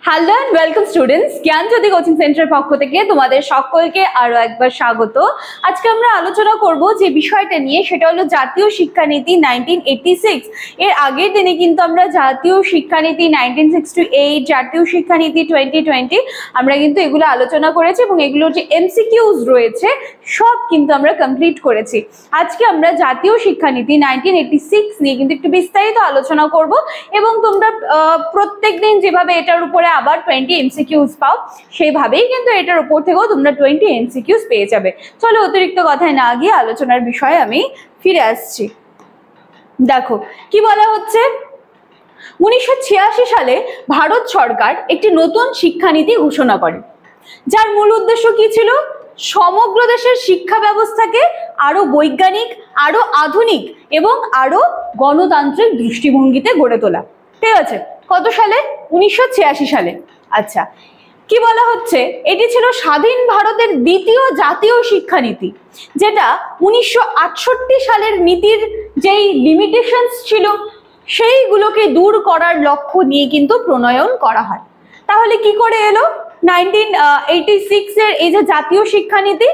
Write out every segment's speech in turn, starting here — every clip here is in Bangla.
Hello and welcome students, Gyanjyoti coaching সেন্টারের পক্ষ থেকে তোমাদের সকলকে আরো একবার স্বাগত। আজকে আমরা আলোচনা করব যে বিষয়টা নিয়ে, সেটা হলো জাতীয় শিক্ষানীতি 1986। এর আগের দিনে কিন্তু আমরা জাতীয় শিক্ষানীতি 1968, জাতীয় শিক্ষানীতি 2020 আমরা কিন্তু এগুলো আলোচনা করেছি এবং এগুলোর যে এমসিকিউজ রয়েছে সব কিন্তু আমরা কমপ্লিট করেছি। আজকে আমরা জাতীয় শিক্ষানীতি 1986 নিয়ে কিন্তু একটু বিস্তারিত আলোচনা করব এবং তোমরা প্রত্যেকদিন যেভাবে এটার উপরে আবার 20 এমসিকিউজ পাও, সেইভাবেই কিন্তু এটার উপর থেকেও তোমরা 20 এমসিকিউজ পেয়ে যাবে। চলো অতিরিক্ত কথায় না গিয়ে আলোচনার বিষয়ে আমি ফিরে আসছি। দেখো কি বলা হচ্ছে, 1986 সালে ভারত সরকার একটি নতুন শিক্ষানীতি ঘোষণা করে, যার মূল উদ্দেশ্য কি ছিল? সমগ্র দেশের শিক্ষা ব্যবস্থাকে আরো বৈজ্ঞানিক, আরো আধুনিক এবং আরো গণতান্ত্রিক দৃষ্টিভঙ্গিতে গড়ে তোলা। ঠিক আছে, কত সালে? 1986 সালে। আচ্ছা, কি বলা হচ্ছে, এটি ছিল স্বাধীন ভারতের দ্বিতীয় জাতীয় শিক্ষানীতি, যেটা 1968 সালের নীতির যেই লিমিটেশনস ছিল সেইগুলোকে দূর করার লক্ষ্য নিয়ে কিন্তু প্রণয়ন করা হয়। তাহলে কি করে এলো 1986 এর এই যে জাতীয় শিক্ষানীতি?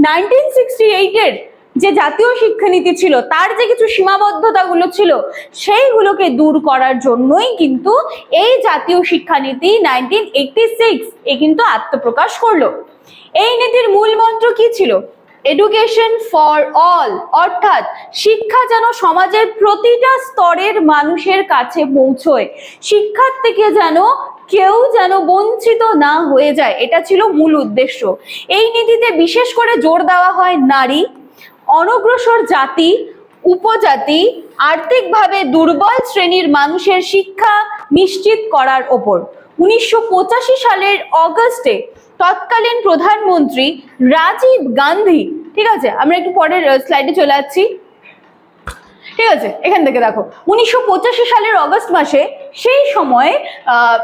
1968 এর যে জাতীয় শিক্ষানীতি ছিল তার যে কিছু সীমাবদ্ধতাগুলো ছিল সেইগুলোকে দূর করার জন্যই কিন্তু এই জাতীয় শিক্ষানীতি 1986 এ কিন্তু আত্মপ্রকাশ করলো। এই নীতির মূল মন্ত্র কি ছিল? এডুকেশন ফর অল, অর্থাৎ শিক্ষা যেন সমাজের প্রতিটা স্তরের মানুষের কাছে পৌঁছয়, শিক্ষার থেকে কেউ যেন বঞ্চিত না হয়ে যায়, এটা ছিল মূল উদ্দেশ্য। এই নীতিতে বিশেষ করে জোর দেওয়া হয় নারী, অনগ্রসর জাতি, উপজাতি, আর্থিকভাবে দুর্বল শ্রেণীর মানুষের শিক্ষা নিশ্চিত করার ওপর। 1985 সালের অগস্টে তৎকালীন প্রধানমন্ত্রী রাজীব গান্ধী, ঠিক আছে, আমরা একটু পরের স্লাইডে চলে যাচ্ছি। ঠিক আছে, এখান থেকে দেখো 1985 সালের অগস্ট মাসে সেই সময়ে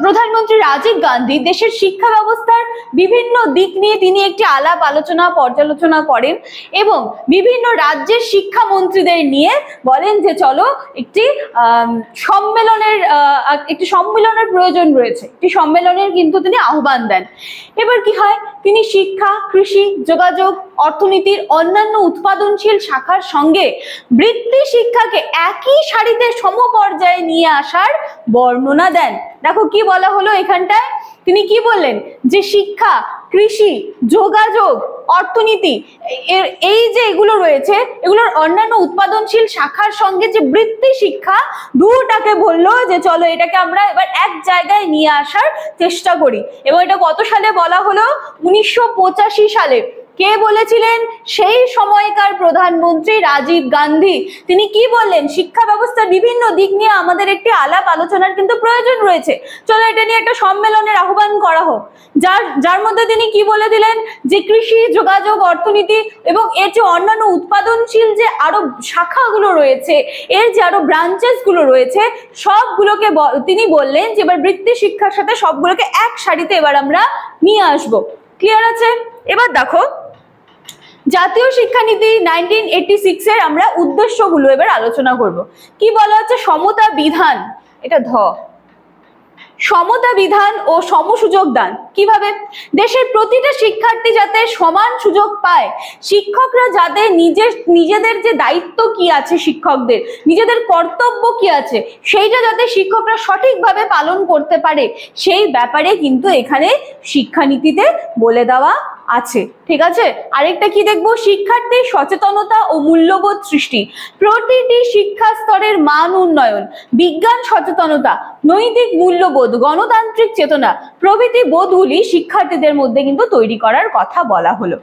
প্রধানমন্ত্রী রাজীব গান্ধী দেশের শিক্ষা ব্যবস্থার বিভিন্ন দিক নিয়ে তিনি একটি আলাপ আলোচনা পর্যালোচনা করেন এবং বিভিন্ন রাজ্যের শিক্ষামন্ত্রীদের নিয়ে বলেন যে চলো একটি সম্মেলনের প্রয়োজন রয়েছে। একটি সম্মেলনের কিন্তু তিনি আহ্বান দেন। এবার কি হয়, তিনি শিক্ষা, কৃষি, যোগাযোগ, অর্থনীতির অন্যান্য উৎপাদনশীল শাখার সঙ্গে বৃত্তি শিক্ষাকে একই সারিতে সমপর্যায়ে নিয়ে আসার বর্ণনা দেন। দেখো কি বলা হলো এখানটায়, তিনি কি বললেন যে শিক্ষা, কৃষি, যোগাযোগ, অর্থনীতি এই যে এগুলো রয়েছে এগুলোর অন্যান্য উৎপাদনশীল শাখার সঙ্গে যে বৃত্তি শিক্ষা, দুটাকে বললো যে চলো এটাকে আমরা এবার এক জায়গায় নিয়ে আসার চেষ্টা করি। এবং এটা কত সালে বলা হলো? 1985 সালে। কে বলেছিলেন? সেই সময়কার প্রধানমন্ত্রী রাজীব গান্ধী। তিনি কি বললেন? শিক্ষা ব্যবস্থার বিভিন্ন দিক নিয়ে আমাদের একটি আলাপ আলোচনার কিন্তু প্রয়োজন রয়েছে, চলো এটা নিয়ে একটা সম্মেলনের আহ্বান করা হোক। যার মধ্যে তিনি কি বলে দিলেন যে কৃষি, যোগাযোগ, অর্থনীতি এবং এর যে অন্যান্য উৎপাদনশীল যে আরো শাখাগুলো রয়েছে, এর যে আরো ব্রাঞ্চেস গুলো রয়েছে সবগুলোকে তিনি বললেন যে এবার বৃত্তি শিক্ষার সাথে সবগুলোকে এক সারিতে এবার আমরা নিয়ে আসবো। ক্লিয়ার আছে? এবার দেখো জাতীয় শিক্ষানীতি 1986 এর আমরা উদ্দেশ্যগুলো এবার আলোচনা করব। কি বলা হচ্ছে? সমতা বিধান, এটা সমতা বিধান ও সমসুযোগ দান। কিভাবে? দেশের প্রতিটা শিক্ষার্থী যাতে সমান সুযোগ পায়, শিক্ষকরা যাতে নিজেদের যে দায়িত্ব কি আছে, শিক্ষকদের নিজেদের কর্তব্য কি আছে সেইটা যাতে শিক্ষকরা সঠিকভাবে পালন করতে পারে, সেই ব্যাপারে কিন্তু এখানে শিক্ষানীতিতে বলে দেওয়া আছে। ঠিক আছে, আরেকটা কি দেখবো? শিক্ষার্থীর সচেতনতা ও মূল্যবোধ সৃষ্টি, প্রতিটি শিক্ষা স্তরের মান উন্নয়ন, বিজ্ঞান সচেতনতা, নৈতিক মূল্যবোধ, গণতান্ত্রিক চেতনা প্রভৃতি বোধগুলি শিক্ষার্থীদের মধ্যে কিন্তু তৈরি করার কথা বলা হলো।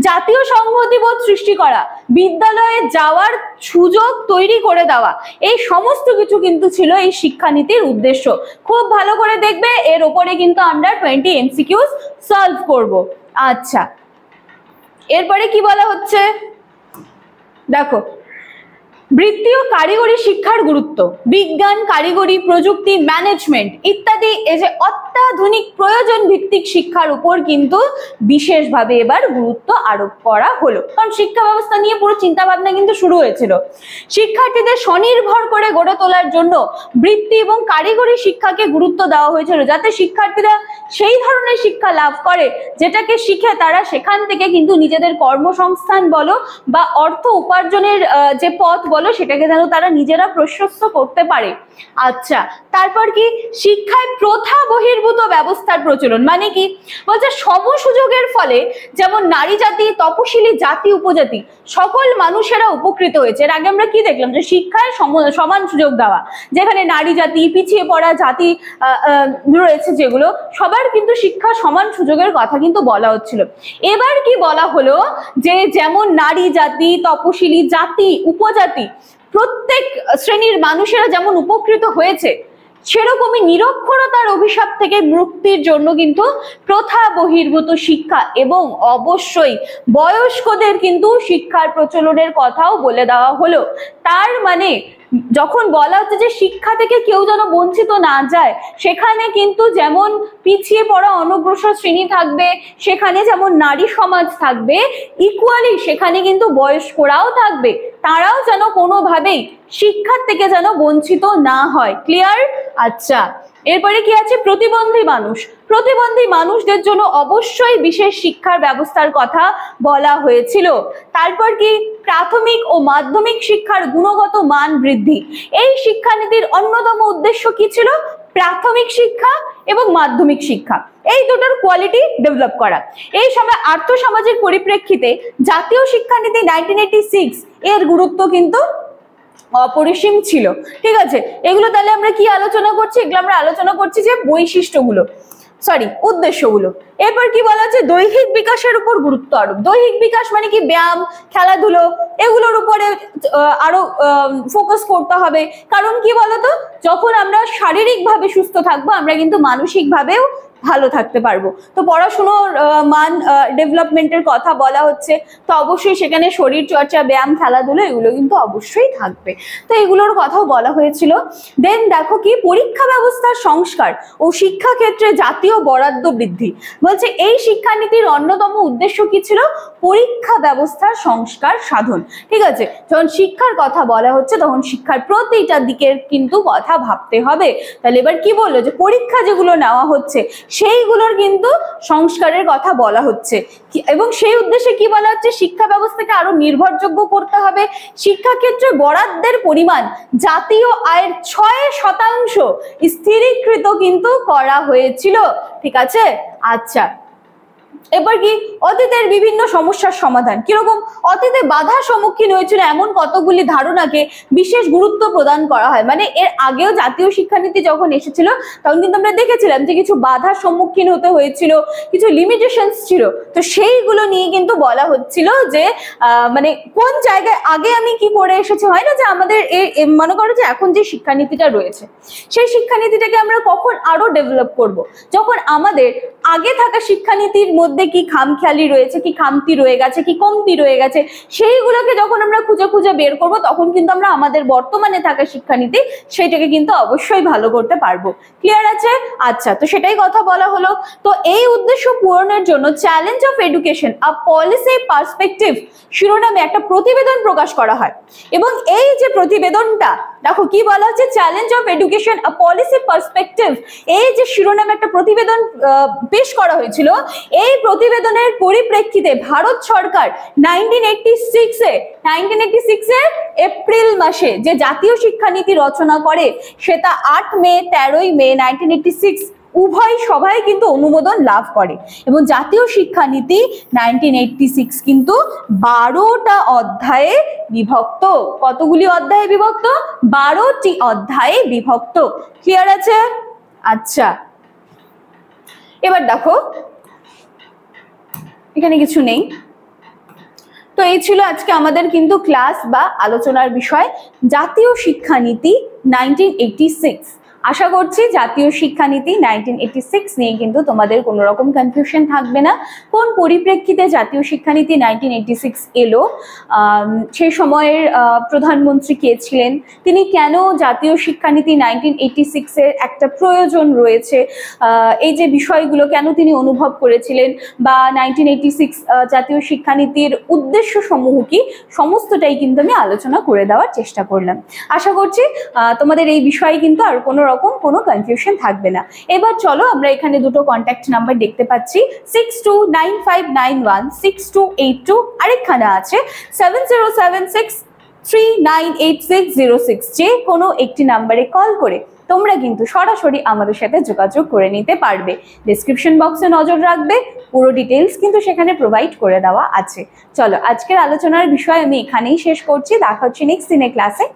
জাতীয় সংহতিবোধ সৃষ্টি করা, বিদ্যালয়ে যাওয়ার সুযোগ তৈরি করে দেওয়া, এই সমস্ত কিছু কিন্তু ছিল এই শিক্ষানীতির উদ্দেশ্য। খুব ভালো করে দেখবে, এর উপরে কিন্তু আমরা 20 এমসিকিউস সলভ করব। আচ্ছা, এরপরে কি বলা হচ্ছে দেখো, বৃত্তি ও কারিগরি শিক্ষার গুরুত্ব, বিজ্ঞান, কারিগরি, প্রযুক্তি, ম্যানেজমেন্ট ইত্যাদি এই যে অত্যাধুনিক প্রয়োজন ভিত্তিক শিক্ষার উপর কিন্তু বিশেষভাবে এবার গুরুত্ব আরোপ করা হলো। কারণ শিক্ষা ব্যবস্থা নিয়ে পুরো চিন্তা ভাবনা কিন্তু শুরু হয়েছিল। শিক্ষার্থীদের স্বনির্ভর করে গড়ে তোলার জন্য বৃত্তি এবং কারিগরি শিক্ষাকে গুরুত্ব দেওয়া হয়েছিল, যাতে শিক্ষার্থীরা সেই ধরনের শিক্ষা লাভ করে যেটাকে শিখে তারা সেখান থেকে কিন্তু নিজেদের কর্মসংস্থান বলো বা অর্থ উপার্জনের যে পথ বলো সেটাকে যেন তারা নিজেরা প্রশস্ত করতে পারে। আচ্ছা, তারপর কি শিক্ষায় প্রথা বহির্ভূত ব্যবস্থার প্রচলন, মানে কি বলছে সমসুযোগের ফলে যেমন নারী জাতি, তপশিলি জাতি, উপজাতি সকল মানুষেরা উপকৃত হয়েছে। এর আগে আমরা কি দেখলাম যে শিক্ষায় সমান সুযোগ দেওয়া, যেখানে নারী জাতি, পিছিয়ে পড়া জাতি রয়েছে যেগুলো সবার কিন্তু শিক্ষা সমান সুযোগের কথা কিন্তু বলা হচ্ছিল। এবার কি বলা হলো যে যেমন নারী জাতি, তপশিলি জাতি, উপজাতি প্রত্যেক শ্রেণীর মানুষেরা যেমন উপকৃত হয়েছে, সেরকমই নিরক্ষরতার অভিশাপ থেকে মুক্তির জন্য কিন্তু প্রথা বহির্ভূত শিক্ষা এবং অবশ্যই বয়স্কদের কিন্তু শিক্ষার প্রচলনের কথাও বলে দেওয়া হলো। তার মানে যখন বলা হচ্ছে যে শিক্ষা থেকে কেউ যেন বঞ্চিত না যায়, সেখানে কিন্তু যেমন পিছিয়ে পড়া অনগ্রসর শ্রেণী থাকবে, সেখানে যেমন নারী সমাজ থাকবে, ইকুয়ালি সেখানে কিন্তু বয়স্করাও থাকবে, তারাও যেন কোনোভাবেই শিক্ষার থেকে যেন বঞ্চিত না হয়। ক্লিয়ার? আচ্ছা, এরপরে কি আছে? প্রতিবন্ধী মানুষ, প্রতিবন্ধী মানুষদের জন্য অবশ্যই বিশেষ শিক্ষার ব্যবস্থার কথা বলা হয়েছিল। তারপর কি? প্রাথমিক ও মাধ্যমিক শিক্ষার গুণগত মান বৃদ্ধি। এই শিক্ষানীতির অন্যতম উদ্দেশ্য কি ছিল? প্রাথমিক শিক্ষা এবং মাধ্যমিক শিক্ষা এই দুটোর কোয়ালিটি ডেভেলপ করা। এই সময় আর্থসামাজিক পরিপ্রেক্ষিতে জাতীয় শিক্ষানীতি 1986 এর গুরুত্ব কিন্তু অপরিসীম ছিল। ঠিক আছে, এগুলো তাহলে আমরা কি আলোচনা করছি? এগুলো আমরা আলোচনা করছি যে বৈশিষ্ট্যগুলো, উদ্দেশ্যগুলো। এরপর কি বলা হচ্ছে? দৈহিক বিকাশের উপর গুরুত্ব আরোপ। দৈহিক বিকাশ মানে কি? ব্যায়াম, খেলাধুলো এগুলোর উপরে আরো ফোকাস করতে হবে। কারণ কি বলতো, যখন আমরা শারীরিকভাবে সুস্থ থাকবো আমরা কিন্তু মানসিকভাবেও ভালো থাকতে পারবো। তো পড়াশোনার মান ডেভেলপমেন্টের কথা বলা হচ্ছে, তো অবশ্যই সেখানে শরীর চর্চা, ব্যায়াম, খেলাধুলো এগুলো কিন্তু অবশ্যই থাকবে। তো এগুলোর কথাও বলা হয়েছিল। দেন দেখো কি? পরীক্ষা ব্যবস্থার সংস্কার ও শিক্ষাক্ষেত্রে জাতীয় বরাদ্দ বৃদ্ধি। বলছে এই শিক্ষানীতির অন্যতম উদ্দেশ্য কি ছিল? পরীক্ষা ব্যবস্থার সংস্কার সাধন। ঠিক আছে, যখন শিক্ষার কথা বলা হচ্ছে তখন শিক্ষার প্রতিটা দিকের কিন্তু কথা ভাবতে হবে। তাহলে এবার কি বললো? যে পরীক্ষা যেগুলো নেওয়া হচ্ছে সেইগুলোর কিন্তু সংস্কারের কথা বলা হচ্ছে, এবং সেই উদ্দেশ্যে কি বলা হচ্ছে? শিক্ষা ব্যবস্থাকে আরো নির্ভরযোগ্য করতে হবে। শিক্ষাক্ষেত্রে বরাদ্দের পরিমাণ জাতীয় আয়ের 6% স্থিরীকৃত কিন্তু করা হয়েছিল। ঠিক আছে, আচ্ছা, এবার কি? অতীতের বিভিন্ন সমস্যার সমাধান। কিরকম? অতীতে বাধার সম্মুখীন হয়েছিল এমন কতগুলি ধারণাকে বিশেষ গুরুত্ব প্রদান করা হয়। মানে এর আগেও জাতীয় শিক্ষানীতি যখন এসেছিল তখন কিন্তু আমরা দেখেছিলাম যে কিছু বাধার সম্মুখীন হতে হয়েছিল, কিছু লিমিটেশনস ছিল। তো সেইগুলো নিয়ে কিন্তু বলা হচ্ছিল যে মানে কোন জায়গায় আগে আমি কি করে এসেছি, হয় না যে আমাদের মনে করো যে এখন যে শিক্ষানীতিটা রয়েছে সেই শিক্ষানীতিটাকে আমরা কখন আরো ডেভেলপ করব, যখন আমাদের আগে থাকা শিক্ষানীতির মধ্যে কি খামখেয়ালি রয়েছে, কি খামতি রয়ে গেছে, কি কমতি রয়ে গেছে, সেইগুলোকে যখন আমরা খুঁজে খুঁজে বের করব তখন কিন্তু আমরা আমাদের বর্তমানে থাকা শিক্ষানীতি সেটাকে কিন্তু অবশ্যই ভালো করতে পারবো। ক্লিয়ার আছে? আচ্ছা, তো সেটাই কথা বলা হলো। তো এই উদ্দেশ্য পূরণের জন্য challenge of education a policy perspective শিরোনামে একটা প্রতিবেদন প্রকাশ করা হয়, এবং এই যে প্রতিবেদনটা দেখো কি বলা হচ্ছে? Challenge of education a policy perspective, এই যে শিরোনামে একটা প্রতিবেদন পেশ করা হয়েছিল, এই প্রতিবেদনের পরিপ্রেক্ষিতে ভারত সরকার 1986 এপ্রিল মাসে যে জাতীয় শিক্ষানীতি রচনা করে সেটা 8 মে 13 মে 1986 উভয় সভায় কিন্তু অনুমোদন লাভ করে, এবং জাতীয় শিক্ষানীতি 1986 কিন্তু 12টা অধ্যায়ে বিভক্ত। কতগুলি অধ্যায়ে বিভক্ত? 12টি অধ্যায়ে বিভক্ত। ক্লিয়ার আছে? আচ্ছা, এবার দেখো এখানে কিছু নেই। তো এই ছিল আজকে আমাদের কিন্তু ক্লাস বা আলোচনার বিষয় জাতীয় শিক্ষানীতি 1986। আশা করছি জাতীয় শিক্ষানীতি 1986 নিয়ে কিন্তু তোমাদের কোনো রকম কনফিউশন থাকবে না। কোন পরিপ্রেক্ষিতে জাতীয় শিক্ষানীতি 1986 এলো, সেই সময়ের প্রধানমন্ত্রী কে ছিলেন, তিনি কেন জাতীয় শিক্ষানীতি 1986 এর একটা প্রয়োজন রয়েছে, এই যে বিষয়গুলো কেন তিনি অনুভব করেছিলেন, বা 1986 জাতীয় শিক্ষানীতির উদ্দেশ্য সমূহ কি, সমস্তটাই কিন্তু আমি আলোচনা করে দেওয়ার চেষ্টা করলাম। আশা করছি তোমাদের এই বিষয়ে কিন্তু আর কোনো রকম কোনো কনফিউশন থাকবে না। এবার চলো আমরা এখানে দুটো কন্ট্যাক্ট নাম্বার দেখতে পাচ্ছি, 6295916282, আরেকখানে আছে 7076398606। যে কোনো একটি নাম্বারে কল করে তোমরা কিন্তু সরাসরি আমাদের সাথে যোগাযোগ করে নিতে পারবে। ডেসক্রিপশন বক্সে নজর রাখবে, পুরো ডিটেলস কিন্তু সেখানে প্রোভাইড করে দেওয়া আছে। চলো আজকের আলোচনার বিষয় আমি এখানেই শেষ করছি, দেখা হচ্ছে নেক্সট দিনের ক্লাসে।